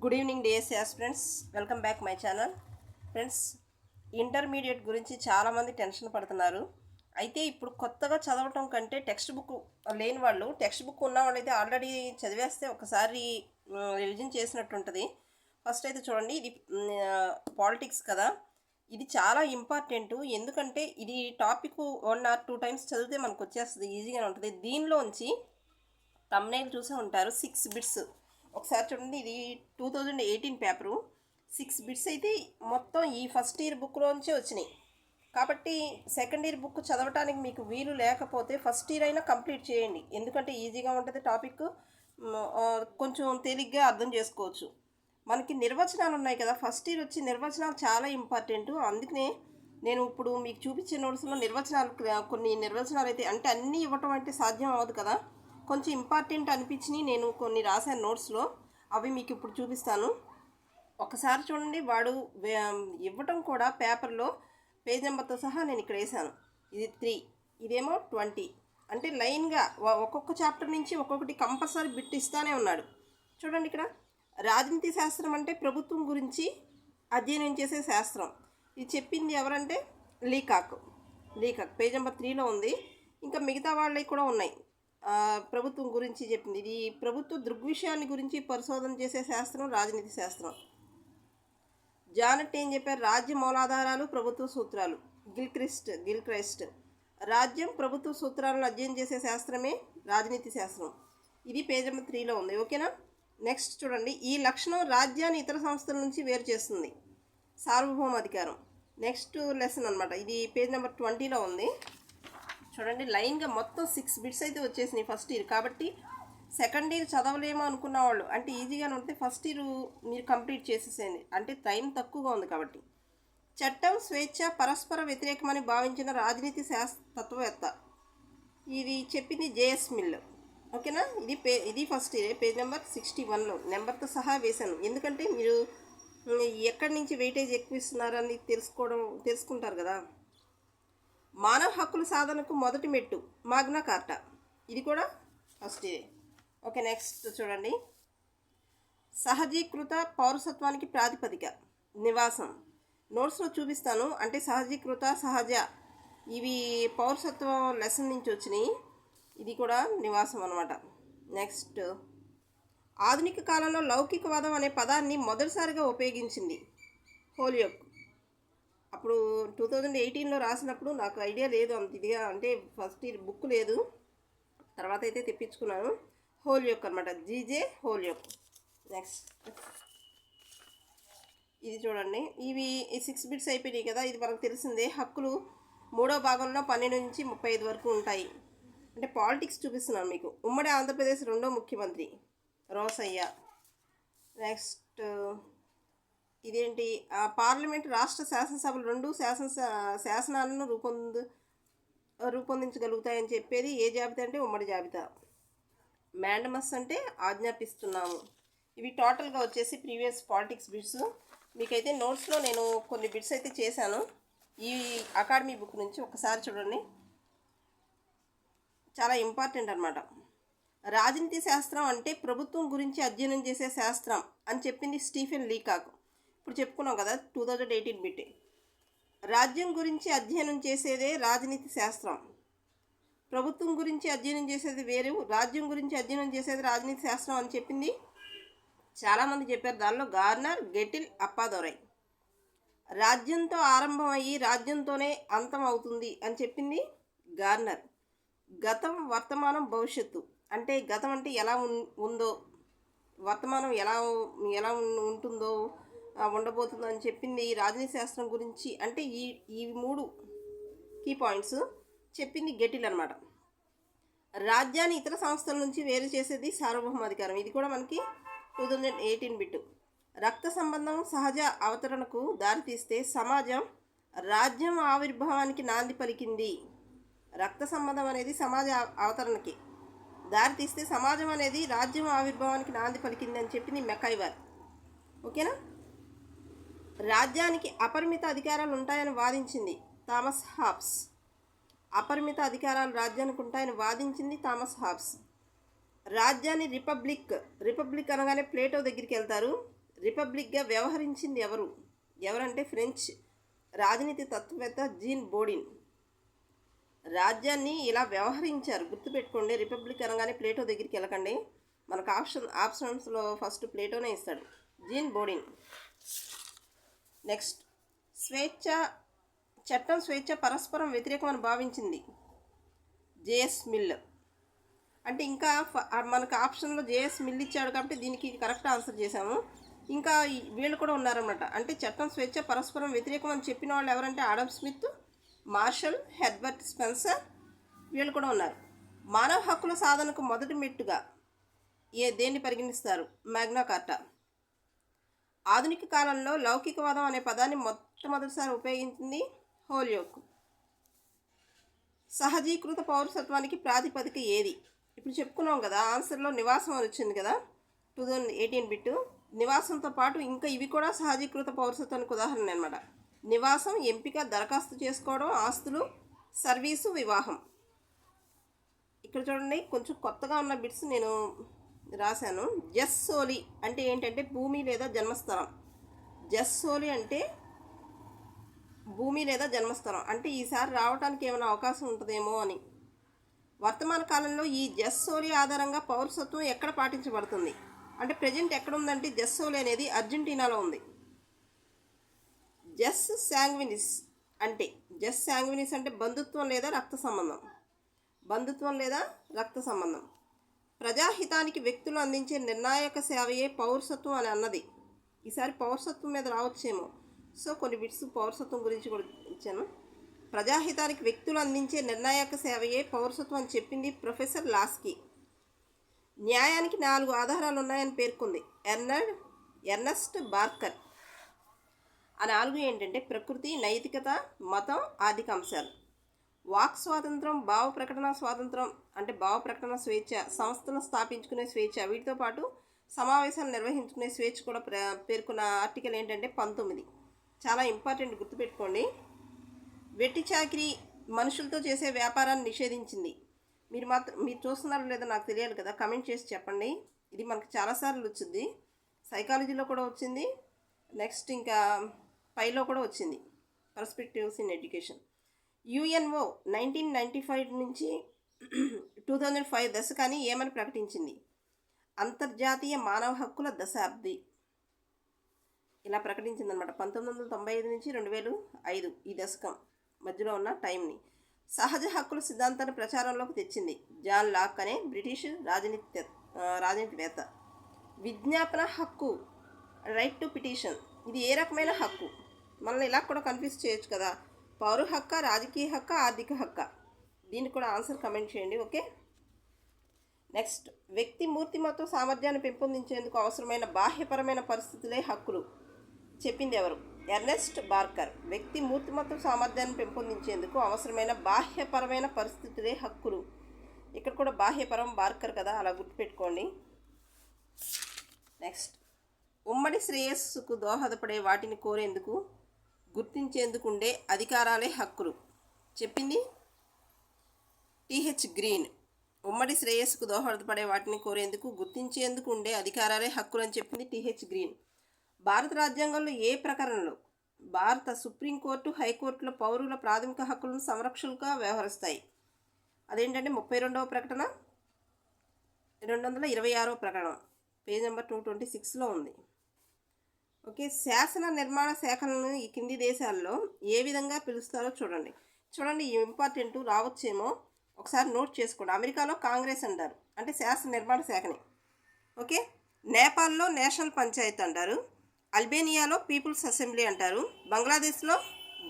Good evening DSC aspirants, welcome back my channel. Friends, intermediate గురించి చాలామంది tension పడుతున్నారు. అయితే ఇప్పుడు కొత్తగా చదవటం కంటే టెక్స్ట్ బుక్ లేని వాళ్ళు, టెక్స్ట్ బుక్ ఉన్న వాళ్ళైతే ఆల్రెడీ చదివేస్తే ఒకసారి రివిజన్ చేసినట్టు ఉంటుంది. ఫస్ట్ అయితే చూడండి, ఇది పాలిటిక్స్ కదా, ఇది చాలా ఇంపార్టెంట్. ఎందుకంటే ఇది టాపిక్ 1 or 2 టైమ్స్ చదివితే మనకు వచ్చేస్తుంది, ఈజీగానే ఉంటుంది. దీనిలోంచి తమ్నైల్ చూసే ఉంటారు, 6 బిట్స్. ఒకసారి చూడండి, ఇది 2018 పేపరు. 6 బిట్స్ అయితే మొత్తం ఈ ఫస్ట్ ఇయర్ బుక్లోంచే వచ్చినాయి. కాబట్టి సెకండ్ ఇయర్ బుక్ చదవటానికి మీకు వీలు లేకపోతే ఫస్ట్ ఇయర్ అయినా కంప్లీట్ చేయండి. ఎందుకంటే ఈజీగా ఉంటుంది టాపిక్, కొంచెం తేలిగ్గా అర్థం చేసుకోవచ్చు. మనకి నిర్వచనాలు ఉన్నాయి కదా, ఫస్ట్ ఇయర్ వచ్చి నిర్వచనాలు చాలా ఇంపార్టెంట్. అందుకనే నేను ఇప్పుడు మీకు చూపించే నోట్స్లో కొన్ని నిర్వచనాలు అయితే, అంటే అన్నీ ఇవ్వటం అంటే సాధ్యం అవ్వదు కదా, కొంచెం ఇంపార్టెంట్ అనిపించినాయి. నేను కొన్ని రాశాను నోట్స్లో, అవి మీకు ఇప్పుడు చూపిస్తాను. ఒకసారి చూడండి, వాడు ఇవ్వటం కూడా పేపర్లో పేజ్ నెంబర్తో సహా నేను ఇక్కడ వేసాను. ఇది 3, ఇదేమో 20. అంటే లైన్గా ఒక్కొక్క చాప్టర్ నుంచి ఒక్కొక్కటి కంపల్సరీ బిట్ ఇస్తానే ఉన్నాడు. చూడండి, ఇక్కడ రాజనీతి శాస్త్రం అంటే ప్రభుత్వం గురించి అధ్యయనం చేసే శాస్త్రం. ఇది చెప్పింది ఎవరంటే లీకాక్. పేజ్ నెంబర్ 3లో ఉంది. ఇంకా మిగతా వాళ్ళవి కూడా ఉన్నాయి, ప్రభుత్వం గురించి చెప్పింది. ఇది ప్రభుత్వ దృగ్విషయాన్ని గురించి పరిశోధన చేసే శాస్త్రం రాజనీతి శాస్త్రం. జానెట్ ఏం చెప్పారు? రాజ్య మూలాధారాలు, ప్రభుత్వ సూత్రాలు. గిల్క్రైస్ట్ రాజ్యం, ప్రభుత్వ సూత్రాలను అధ్యయనం చేసే శాస్త్రమే రాజనీతి శాస్త్రం. ఇది పేజ్ నెంబర్ 3లో ఉంది. ఓకేనా? నెక్స్ట్ చూడండి, ఈ లక్షణం రాజ్యాన్ని ఇతర సంస్థల నుంచి వేరు చేస్తుంది. సార్వభౌమాధికారం నెక్స్ట్ లెసన్ అనమాట. ఇది పేజ్ నెంబర్ 20లో ఉంది. చూడండి, లైన్గా మొత్తం 6 బిట్స్ అయితే వచ్చేసినాయి ఫస్ట్ ఇయర్. కాబట్టి సెకండ్ ఇయర్ చదవలేమో అనుకున్న వాళ్ళు, అంటే ఈజీగానే ఉంటే ఫస్ట్ ఇయర్ మీరు కంప్లీట్ చేసేసేయండి, అంటే టైం తక్కువగా ఉంది కాబట్టి. చట్టం, స్వేచ్ఛ పరస్పర వ్యతిరేకమని భావించిన రాజనీతి తత్వవేత్త. ఇది చెప్పింది జేఎస్ మిల్. ఓకేనా? ఇది ఫస్ట్ ఇయర్, పేజ్ నెంబర్ 61లో నెంబర్తో సహా వేశాను. ఎందుకంటే మీరు ఎక్కడి నుంచి వెయిటేజ్ ఎక్కువ ఇస్తున్నారని తెలుసుకుంటారు కదా. మానవ హక్కుల సాధనకు మొదటి మెట్టు మాగ్నా కార్టా. ఇది కూడా ఫస్ట్ ఇయర్. ఓకే, నెక్స్ట్ చూడండి, సహజీకృత పౌరసత్వానికి ప్రాతిపదిక నివాసం. నోట్స్లో చూపిస్తాను. అంటే సహజీకృత, సహజ, ఇవి పౌరసత్వం లెసన్ నుంచి వచ్చినాయి. ఇది కూడా నివాసం అన్నమాట. నెక్స్ట్, ఆధునిక కాలంలో లౌకికవాదం అనే పదాన్ని మొదటిసారిగా ఉపయోగించింది హోలియోక్. అప్పుడు 2018లో రాసినప్పుడు నాకు ఐడియా లేదు అంత ఇదిగా, అంటే ఫస్ట్ ఇయర్ బుక్ లేదు, తర్వాత అయితే తెప్పించుకున్నాను. హోలియోక్ అనమాట, జీజే హోలియోక్. నెక్స్ట్ ఇది చూడండి, ఇవి 6 బిట్స్ అయిపోయినాయి కదా. ఇది మనకు తెలిసిందే. హక్కులు 3వ భాగంలో 12 నుంచి 35 వరకు ఉంటాయి. అంటే పాలిటిక్స్ చూపిస్తున్నాను మీకు. ఉమ్మడి ఆంధ్రప్రదేశ్ 2వ ముఖ్యమంత్రి రోసయ్య. నెక్స్ట్ ఇదేంటి, పార్లమెంట్, రాష్ట్ర శాసనసభలు 2 శాసనాలను రూపొందించగలుగుతాయని చెప్పేది ఏ జాబితా అంటే ఉమ్మడి జాబితా. మ్యాండమస్ అంటే ఆజ్ఞాపిస్తున్నాము. ఇవి టోటల్గా వచ్చేసి ప్రీవియస్ పాలిటిక్స్ బిట్స్. మీకైతే నోట్స్లో నేను కొన్ని బిట్స్ అయితే చేశాను ఈ అకాడమీ బుక్ నుంచి. ఒకసారి చూడండి, చాలా ఇంపార్టెంట్ అనమాట. రాజనీతి శాస్త్రం అంటే ప్రభుత్వం గురించి అధ్యయనం చేసే శాస్త్రం అని చెప్పింది స్టీఫెన్ లీకాక్. ఇప్పుడు చెప్పుకున్నాం కదా, 2018 బిట్. రాజ్యం గురించి అధ్యయనం చేసేదే రాజనీతి శాస్త్రం. ప్రభుత్వం గురించి అధ్యయనం చేసేది వేరు, రాజ్యం గురించి అధ్యయనం చేసేది రాజనీతి శాస్త్రం అని చెప్పింది చాలామంది చెప్పారు. దానిలో గార్నర్, గెటిల్, అప్పాదొరై. రాజ్యంతో ఆరంభం అయ్యి రాజ్యంతోనే అంతం అవుతుంది అని చెప్పింది గార్నర్. గతం, వర్తమానం, భవిష్యత్తు. అంటే గతం అంటే ఎలా ఉందో, వర్తమానం ఎలా ఉంటుందో, ఉండబోతుందో అని చెప్పింది రాజనీతి శాస్త్రం గురించి. అంటే ఈ 3 కీ పాయింట్స్ చెప్పింది గెటిల్ అనమాట. రాజ్యాన్ని ఇతర సంస్థల నుంచి వేరు చేసేది సార్వభౌమాధికారం. ఇది కూడా మనకి 2018 బిట్టు. రక్త సంబంధం సహజ అవతరణకు దారితీస్తే సమాజం రాజ్యం ఆవిర్భావానికి నాంది పలికింది. రక్త సంబంధం అనేది సమాజ అవతరణకి దారితీస్తే సమాజం అనేది రాజ్యం ఆవిర్భావానికి నాంది పలికింది అని చెప్పింది మెకైవర్. ఓకేనా? రాజ్యానికి అపరిమిత అధికారాలు ఉంటాయని వాదించింది థామస్ హాబ్స్. అపరిమిత రాజ్యానికి ఉంటాయని వాదించింది థామస్ హాబ్స్. రాజ్యాన్ని రిపబ్లిక్ అనగానే ప్లేటో దగ్గరికి వెళ్తారు. రిపబ్లిక్గా వ్యవహరించింది ఎవరంటే ఫ్రెంచ్ రాజనీతి తత్వవేత్త జీన్ బోడిన్. రాజ్యాన్ని ఇలా వ్యవహరించారు, గుర్తుపెట్టుకోండి. రిపబ్లిక్ అనగానే ప్లేటో దగ్గరికి వెళ్ళకండి, మనకు ఆప్షన్స్లో ఫస్ట్ ప్లేటోనే ఇస్తాడు, జీన్ బోడిన్. నెక్స్ట్, చట్టం స్వేచ్ఛ పరస్పరం వ్యతిరేకమని భావించింది, జేఎస్ మిల్. అంటే ఇంకా మనకు ఆప్షన్లో జేఎస్ మిల్ ఇచ్చాడు కాబట్టి దీనికి కరెక్ట్ ఆన్సర్ చేశాము. ఇంకా వీళ్ళు కూడా ఉన్నారన్నమాట. అంటే చట్టం స్వేచ్ఛ పరస్పరం వ్యతిరేకం అని చెప్పిన వాళ్ళు ఎవరంటే Adam Smith, Marshall, Herbert Spencer, వీళ్ళు కూడా ఉన్నారు. మానవ హక్కుల సాధనకు మొదటి మెట్టుగా దేన్ని పరిగణిస్తారు? మ్యాగ్నా కార్టా. ఆధునిక కాలంలో లౌకికవాదం అనే పదాన్ని మొట్టమొదటిసారి ఉపయోగించింది హోల్యోక్. సహజీకృత పౌరసత్వానికి ప్రాతిపదిక ఏది? ఇప్పుడు చెప్పుకున్నాం కదా, ఆన్సర్లో నివాసం అని వచ్చింది కదా, 2018 బిట్టు. నివాసంతో పాటు ఇంకా ఇవి కూడా సహజీకృత పౌరసత్వానికి ఉదాహరణ అనమాట. నివాసం, ఎంపిక, దరఖాస్తు చేసుకోవడం, ఆస్తులు, సర్వీసు, వివాహం. ఇక్కడ చూడండి, కొంచెం కొత్తగా ఉన్న బిట్స్ నేను రాశాను. జస్ సోలి అంటే ఏంటంటే భూమి లేదా జన్మస్థలం. జస్ సోలి అంటే భూమి లేదా జన్మస్థలం. అంటే ఈసారి రావడానికి ఏమైనా అవకాశం ఉంటుందేమో అని. వర్తమాన కాలంలో ఈ జస్ సోలి ఆధారంగా పౌరసత్వం ఎక్కడ పాటించబడుతుంది? అంటే ప్రజెంట్ ఎక్కడ ఉందంటే జస్ సోలి అనేది అర్జెంటీనాలో ఉంది. జస్ శాంగ్వినిస్ అంటే బంధుత్వం లేదా రక్త సంబంధం. ప్రజాహితానికి వ్యక్తులు అందించే నిర్ణాయక సేవయే పౌరసత్వం అని అన్నది. ఈసారి పౌరసత్వం మీద రావచ్చేమో, సో కొన్ని బిట్స్ పౌరసత్వం గురించి కూడా ఇచ్చాను. ప్రజాహితానికి వ్యక్తులు అందించే నిర్ణాయక సేవయే పౌరసత్వం అని చెప్పింది ప్రొఫెసర్ లాస్కీ. న్యాయానికి 4 ఆధారాలు ఉన్నాయని పేర్కొంది ఎర్నస్ట్ బార్కర్. ఆ 4 ఏంటంటే ప్రకృతి, నైతికత, మతం, ఆర్థిక అంశాలు. వాక్ స్వాతంత్రం, భావ ప్రకటన స్వాతంత్రం అంటే భావ ప్రకటన స్వేచ్ఛ, సంస్థను స్థాపించుకునే స్వేచ్ఛ, వీటితో పాటు సమావేశాలు నిర్వహించుకునే స్వేచ్ఛ కూడా పేర్కొన్న ఆర్టికల్ ఏంటంటే 19. చాలా ఇంపార్టెంట్, గుర్తుపెట్టుకోండి. వెట్టి చాకిరీ, మనుషులతో చేసే వ్యాపారాన్ని నిషేధించింది. మీరు చూస్తున్నారో లేదో నాకు తెలియాలి కదా, కమెంట్ చేసి చెప్పండి. ఇది మనకు చాలాసార్లు వచ్చింది, సైకాలజీలో కూడా వచ్చింది, నెక్స్ట్ ఇంకా పైలో కూడా వచ్చింది, పర్స్పెక్టివ్స్ ఇన్ ఎడ్యుకేషన్. యుఎన్ఓ 1995 నుంచి 2005 దశకాన్ని ఏమని ప్రకటించింది? అంతర్జాతీయ మానవ హక్కుల దశాబ్ది ఇలా ప్రకటించిందనమాట. 1995 నుంచి 2005 ఈ దశకం మధ్యలో ఉన్న టైంని. సహజ హక్కుల సిద్ధాంతాన్ని ప్రచారంలోకి తెచ్చింది జాన్ లాక్ అనే బ్రిటిష్ రాజనీతివేత్త. విజ్ఞాపన హక్కు, రైట్ టు పిటిషన్, ఇది ఏ రకమైన హక్కు? మనల్ని ఇలా కూడా కన్ఫ్యూజ్ చేయొచ్చు కదా, పౌర హక్క, రాజకీయ హక్క, ఆర్థిక హక్క? దీనికి కూడా ఆన్సర్ కమెంట్ చేయండి, ఓకే. నెక్స్ట్, వ్యక్తి మూర్తిమత్వ సామర్థ్యాన్ని పెంపొందించేందుకు అవసరమైన బాహ్యపరమైన పరిస్థితులే హక్కులు చెప్పింది ఎవరు? Ernest Barker. వ్యక్తి మూర్తిమత్వ సామర్థ్యాన్ని పెంపొందించేందుకు అవసరమైన బాహ్యపరమైన పరిస్థితులే హక్కులు. ఇక్కడ కూడా బాహ్యపరం బార్కర్ కదా, అలా గుర్తుపెట్టుకోండి. నెక్స్ట్, ఉమ్మడి శ్రేయస్సుకు దోహదపడే వాటిని కోరేందుకు, గుర్తించేందుకు ఉండే అధికారాలే హక్కులు చెప్పింది టిహెచ్ గ్రీన్. ఉమ్మడి శ్రేయస్సుకు దోహదపడే వాటిని కోరేందుకు, గుర్తించేందుకు ఉండే అధికారాలే హక్కులు అని చెప్పింది టిహెచ్ గ్రీన్. భారత రాజ్యాంగంలో ఏ ప్రకరణలో భారత సుప్రీంకోర్టు, హైకోర్టులో పౌరుల ప్రాథమిక హక్కులను సంరక్షణగా వ్యవహరిస్తాయి? అదేంటంటే 32వ ప్రకటన, 226వ ప్రకటన, పేజ్ నెంబర్ 226లో ఉంది, ఓకే. శాసన నిర్మాణ శాఖలను ఈ కింది దేశాల్లో ఏ విధంగా పిలుస్తారో చూడండి. ఇంపార్టెంట్, రావచ్చేమో, ఒకసారి నోట్ చేసుకోండి. అమెరికాలో కాంగ్రెస్ అంటారు, అంటే శాసన నిర్మాణ శాఖని, ఓకే. నేపాల్లో నేషనల్ పంచాయత్ అంటారు, అల్బేనియాలో పీపుల్స్ అసెంబ్లీ అంటారు, బంగ్లాదేశ్లో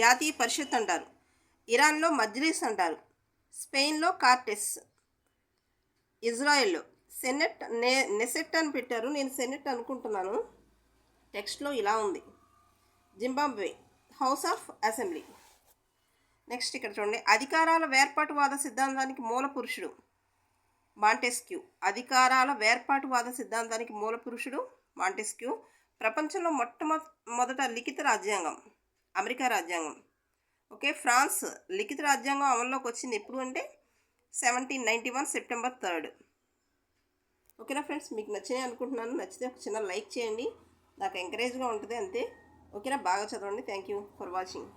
జాతీయ పరిషత్ అంటారు, ఇరాన్లో మజ్లిస్ అంటారు, స్పెయిన్లో కార్టెస్, ఇజ్రాయెల్లో నెసెట్ అని పెట్టారు, నేను సెనెట్ అనుకుంటున్నాను, టెక్స్ట్లో ఇలా ఉంది. Zimbabwe house of assembly. Next ఇక్కడ చూడండి, అధికారాల వేర్పాటువాద సిద్ధాంతానికి మూల పురుషుడు మాంటెస్క్యూ. అధికారాల వేర్పాటువాద సిద్ధాంతానికి మూల పురుషుడు మాంటెస్క్యూ. ప్రపంచంలో మొట్టమొదట లిఖిత రాజ్యాంగం అమెరికా రాజ్యాంగం, ఓకే. ఫ్రాన్స్ లిఖిత రాజ్యాంగం అమల్లోకి వచ్చింది ఎప్పుడు అంటే 1791 సెప్టెంబర్ 3. ఓకేనా ఫ్రెండ్స్, మీకు నచ్చినాయి అనుకుంటున్నాను. నచ్చితే ఒక చిన్న లైక్ చేయండి. నాకు ఎంకరేజ్గా ఉంటుంది అంతే. ఓకేనా? బాగా చదవండి. Thank you for watching.